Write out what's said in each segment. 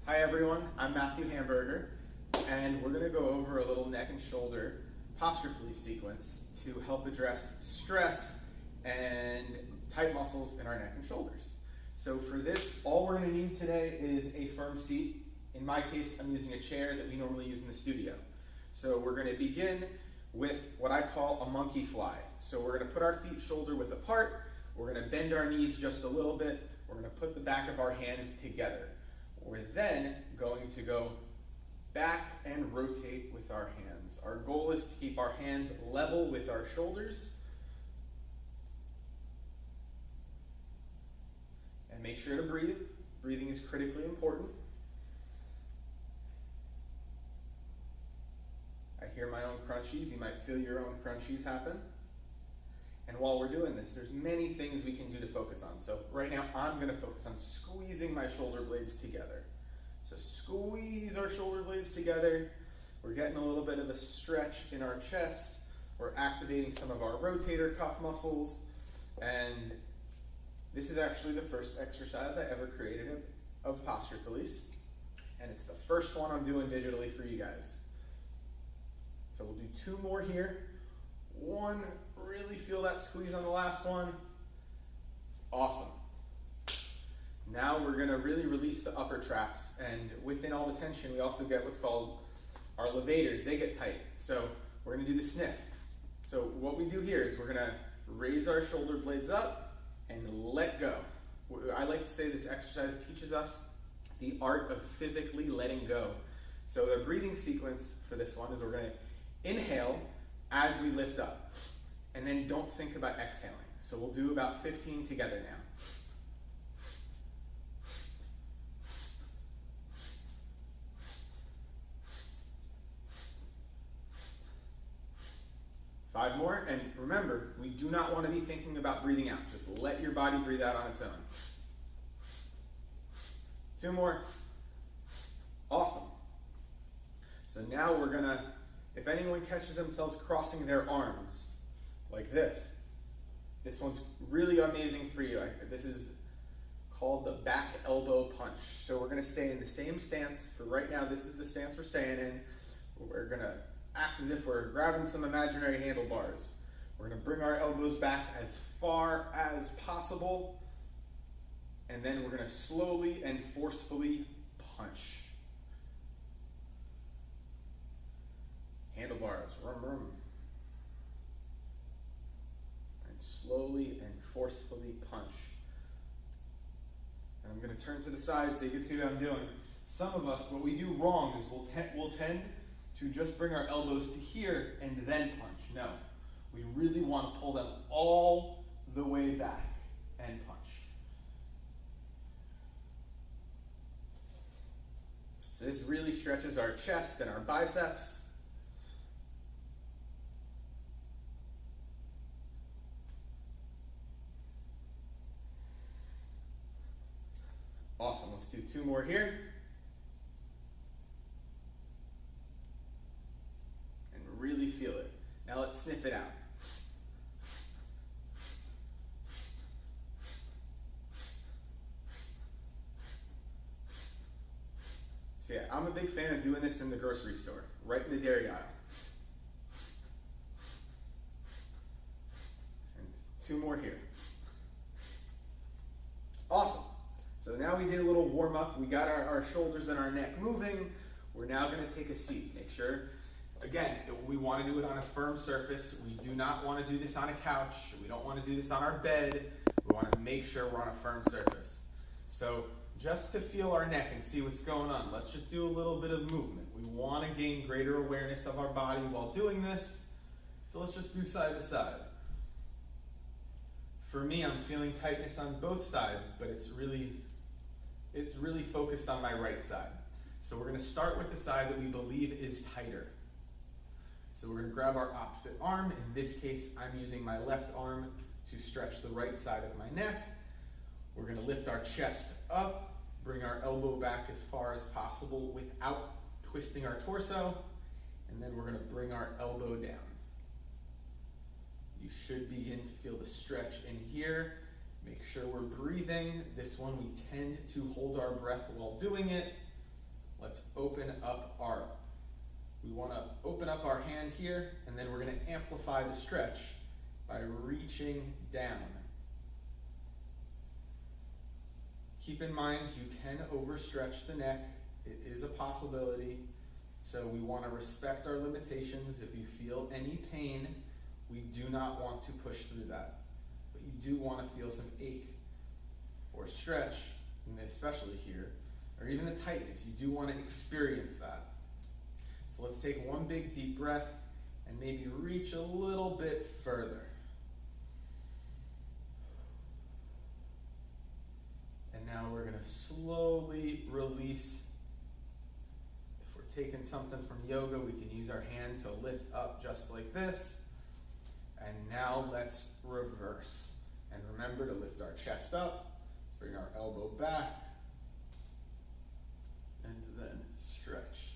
Hi everyone, I'm Matthew Hamburger, and we're going to go over a little neck and shoulder posture release sequence to help address stress and tight muscles in our neck and shoulders. So for this, all we're going to need today is a firm seat. In my case, I'm using a chair that we normally use in the studio. So we're going to begin with what I call a monkey fly. So we're going to put our feet shoulder width apart, we're going to bend our knees just a little bit, we're going to put the back of our hands together. We're then going to go back and rotate with our hands. Our goal is to keep our hands level with our shoulders and make sure to breathe. Breathing is critically important. I hear my own crunchies. You might feel your own crunchies happen. And while we're doing this, there's many things we can do to focus on. So right now, I'm going to focus on squeezing my shoulder blades together. So squeeze our shoulder blades together. We're getting a little bit of a stretch in our chest. We're activating some of our rotator cuff muscles. And this is actually the first exercise I ever created of posture release. And it's the first one I'm doing digitally for you guys. So we'll do two more here. One, really feel that squeeze on the last one. Awesome. Now we're going to really release the upper traps, and within all the tension we also get what's called our levators. They get tight. So we're going to do the sniff. So what we do here is we're going to raise our shoulder blades up and let go. I like to say this exercise teaches us the art of physically letting go. So the breathing sequence for this one is we're going to inhale as we lift up, and then don't think about exhaling. So we'll do about 15 together now. Five more, and remember, we do not want to be thinking about breathing out. Just let your body breathe out on its own. Two more. Awesome. So now we're gonna, if anyone catches themselves crossing their arms like this one's really amazing for you. This is called the back elbow punch. So we're gonna stay in the same stance for right now. This is the stance we're staying in. We're gonna act as if we're grabbing some imaginary handlebars. We're gonna bring our elbows back as far as possible, and then we're gonna slowly and forcefully punch. Handlebars, rum rum. And slowly and forcefully punch. And I'm going to turn to the side so you can see what I'm doing. Some of us, what we do wrong is we'll tend to just bring our elbows to here and then punch. No, we really want to pull them all the way back and punch. So this really stretches our chest and our biceps. Awesome, let's do two more here. And really feel it. Now let's sniff it out. So yeah, I'm a big fan of doing this in the grocery store, right in the dairy aisle. And two more here. Awesome. So now we did a little warm up. We got our shoulders and our neck moving. We're now going to take a seat. Make sure, again, we want to do it on a firm surface. We do not want to do this on a couch. We don't want to do this on our bed. We want to make sure we're on a firm surface. So just to feel our neck and see what's going on, let's just do a little bit of movement. We want to gain greater awareness of our body while doing this. So let's just do side to side. For me, I'm feeling tightness on both sides, but it's really focused on my right side. So we're going to start with the side that we believe is tighter. So we're going to grab our opposite arm. In this case, I'm using my left arm to stretch the right side of my neck. We're going to lift our chest up, bring our elbow back as far as possible without twisting our torso, and then we're going to bring our elbow down. You should begin to feel the stretch in here. Make sure we're breathing. This one we tend to hold our breath while doing it. let's open up we want to open up our hand here, and then we're going to amplify the stretch by reaching down. Keep in mind you can overstretch the neck. It is a possibility. So we want to respect our limitations. If you feel any pain, we do not want to push through that. But you do want to feel some ache or stretch, and especially here, or even the tightness. You do want to experience that. So let's take one big deep breath and maybe reach a little bit further. And now we're going to slowly release. If we're taking something from yoga, we can use our hand to lift up just like this. And now let's reverse. And remember to lift our chest up, bring our elbow back, and then stretch.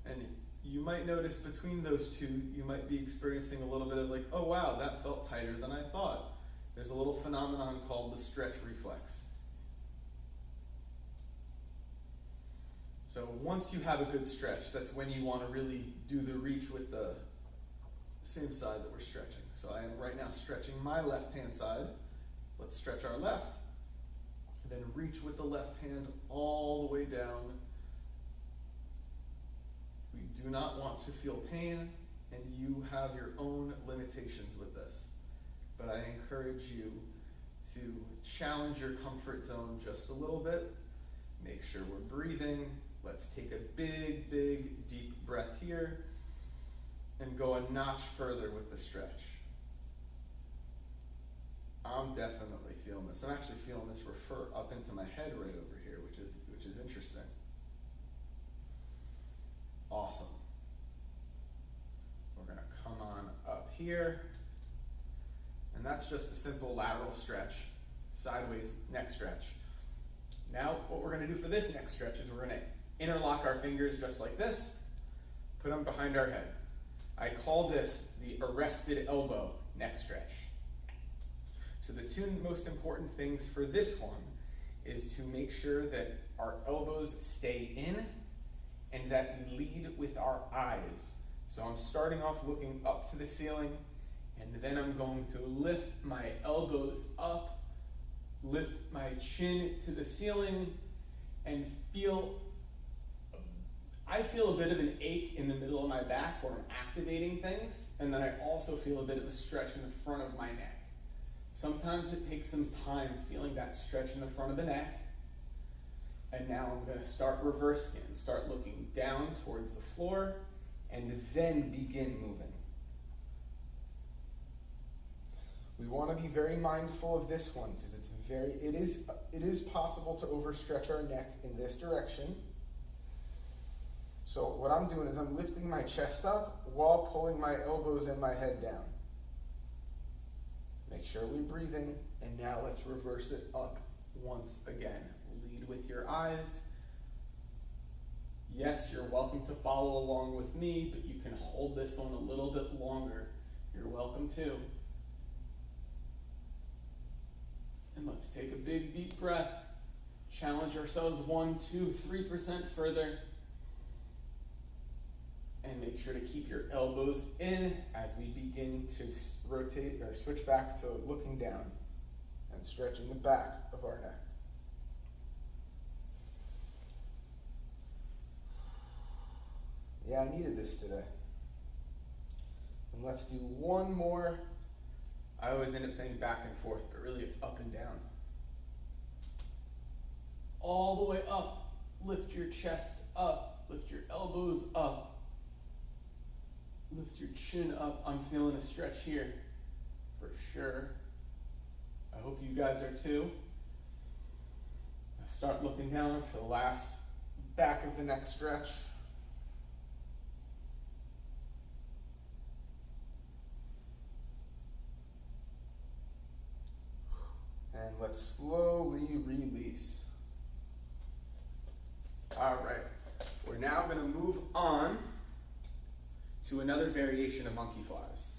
And you might notice between those two, you might be experiencing a little bit of like, oh wow, that felt tighter than I thought. There's a little phenomenon called the stretch reflex. So once you have a good stretch, that's when you want to really do the reach with the same side that we're stretching. So I am right now stretching my left hand side. Let's stretch our left, and then reach with the left hand all the way down. We do not want to feel pain, and you have your own limitations with this. But I encourage you to challenge your comfort zone just a little bit. Make sure we're breathing. Let's take a big, big, deep breath here and go a notch further with the stretch. I'm definitely feeling this. I'm actually feeling this refer up into my head right over here, which is interesting. Awesome. We're going to come on up here. And that's just a simple lateral stretch, sideways neck stretch. Now, what we're going to do for this next stretch is we're going to interlock our fingers just like this, put them behind our head. I call this the arrested elbow neck stretch. So the two most important things for this one is to make sure that our elbows stay in and that we lead with our eyes. So I'm starting off looking up to the ceiling, and then I'm going to lift my elbows up, lift my chin to the ceiling, and I feel a bit of an ache in the middle of my back where I'm activating things, and then I also feel a bit of a stretch in the front of my neck. Sometimes it takes some time feeling that stretch in the front of the neck. And now I'm going to start reversing it and start looking down towards the floor and then begin moving. We want to be very mindful of this one because it is possible to overstretch our neck in this direction. So what I'm doing is I'm lifting my chest up while pulling my elbows and my head down. Make sure we're breathing, and now let's reverse it up once again. Lead with your eyes. Yes, you're welcome to follow along with me, but you can hold this one a little bit longer. You're welcome to. And let's take a big deep breath. Challenge ourselves 1, 2, 3% further. And make sure to keep your elbows in as we begin to rotate or switch back to looking down and stretching the back of our neck. Yeah, I needed this today. And let's do one more. I always end up saying back and forth, but really it's up and down. All the way up. Lift your chest up. Lift your elbows up. Lift your chin up. I'm feeling a stretch here for sure. I hope you guys are too. Start looking down for the last back of the neck stretch. And let's slowly release. All right, we're now going to move on to another variation of monkey flies.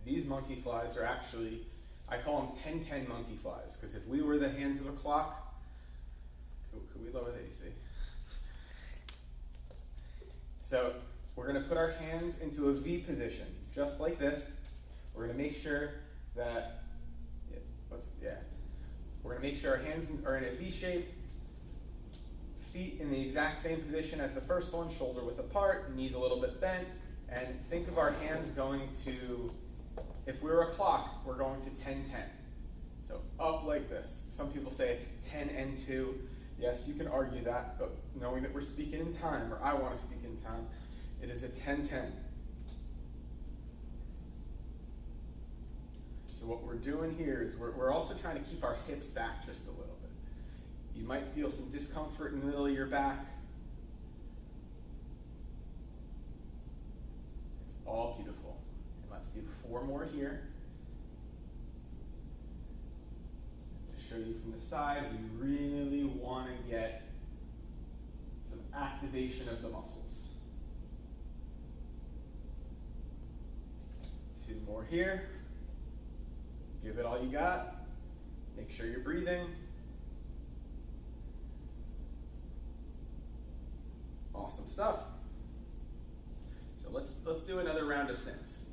These monkey flies are actually, I call them 10-10 monkey flies, because if we were the hands of a clock, Could we lower the AC? So we're going to put our hands into a V position, just like this. We're going to make sure that, we're going to make sure our hands are in a V shape, feet in the exact same position as the first one, shoulder width apart, knees a little bit bent, and think of our hands going to, if we were a clock, we're going to 10-10. So up like this. Some people say it's 10 and 2. Yes, you can argue that, but knowing that we're speaking in time, or I want to speak in time, it is a 10-10. So what we're doing here is we're also trying to keep our hips back just a little bit. You might feel some discomfort in the middle of your back. It's all beautiful. And let's do 4 more here. Show you from the side, we really want to get some activation of the muscles. 2 more here. Give it all you got. Make sure you're breathing. Awesome stuff. So let's do another round of sniffs.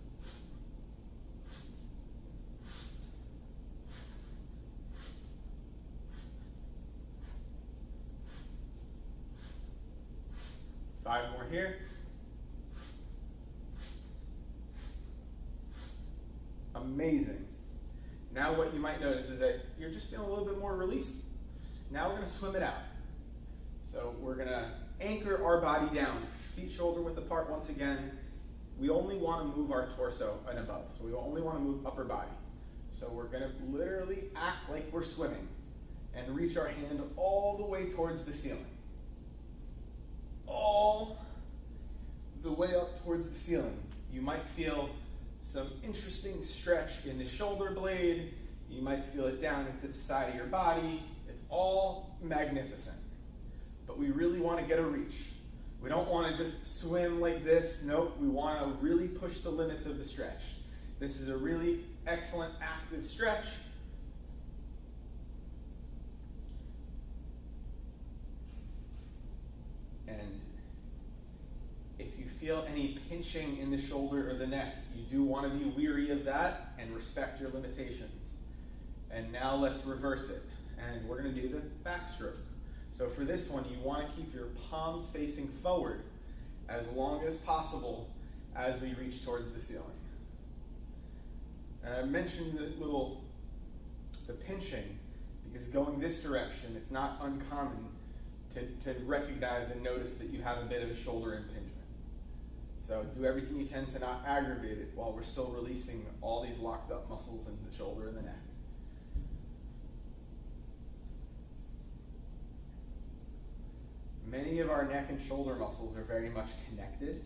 Five more here. Amazing. Now what you might notice is that you're just feeling a little bit more released. Now we're going to swim it out. So we're going to anchor our body down, feet shoulder width apart once again. We only want to move our torso and above, so we only want to move upper body. So we're going to literally act like we're swimming and reach our hand all the way towards the ceiling. All the way up towards the ceiling. You might feel some interesting stretch in the shoulder blade. You might feel it down into the side of your body. It's all magnificent. But we really want to get a reach. We don't want to just swim like this. Nope, we want to really push the limits of the stretch. This is a really excellent active stretch. And if you feel any pinching in the shoulder or the neck, you do want to be weary of that and respect your limitations. And now let's reverse it. And we're going to do the backstroke. So for this one, you want to keep your palms facing forward as long as possible as we reach towards the ceiling. And I mentioned the pinching because going this direction, it's not uncommon to recognize and notice that you have a bit of a shoulder impingement. So do everything you can to not aggravate it while we're still releasing all these locked up muscles in the shoulder and the neck. Many of our neck and shoulder muscles are very much connected.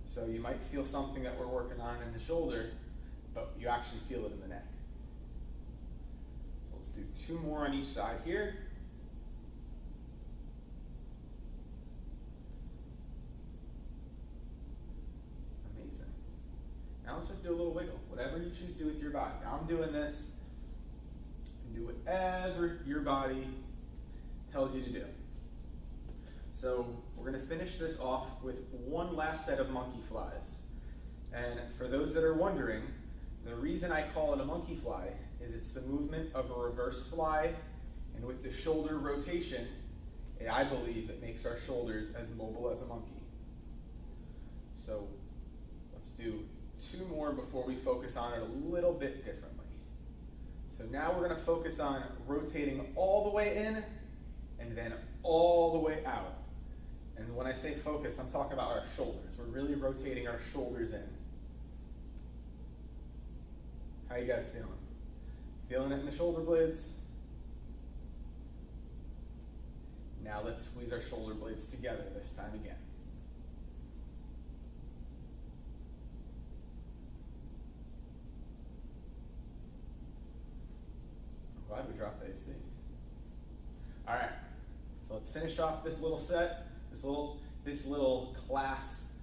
So you might feel something that we're working on in the shoulder, but you actually feel it in the neck. So let's do 2 more on each side here. Amazing. Now let's just do a little wiggle. Whatever you choose to do with your body. I'm doing this. You can do whatever your body tells you to do. So we're going to finish this off with one last set of monkey flies. And for those that are wondering, the reason I call it a monkey fly is it's the movement of a reverse fly, and with the shoulder rotation, I believe it makes our shoulders as mobile as a monkey. So let's do 2 more before we focus on it a little bit differently. So now we're going to focus on rotating all the way in and then all the way out. And when I say focus, I'm talking about our shoulders. We're really rotating our shoulders in. How you guys feeling? Feeling it in the shoulder blades? Now let's squeeze our shoulder blades together this time again. I'm glad we dropped the AC. All right, so let's finish off this little set, this little class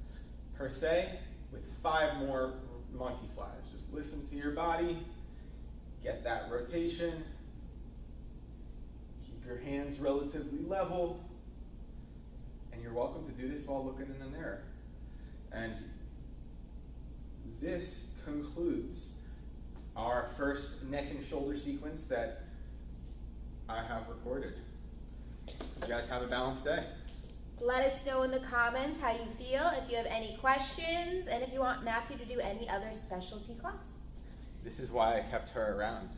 per se, with 5 more monkey flies. Just listen to your body, get that rotation, keep your hands relatively level. And you're welcome to do this while looking in the mirror. And this concludes our first neck and shoulder sequence that I have recorded. You guys have a balanced day. Let us know in the comments how you feel, if you have any questions, and if you want Matthew to do any other specialty class. This is why I kept her around.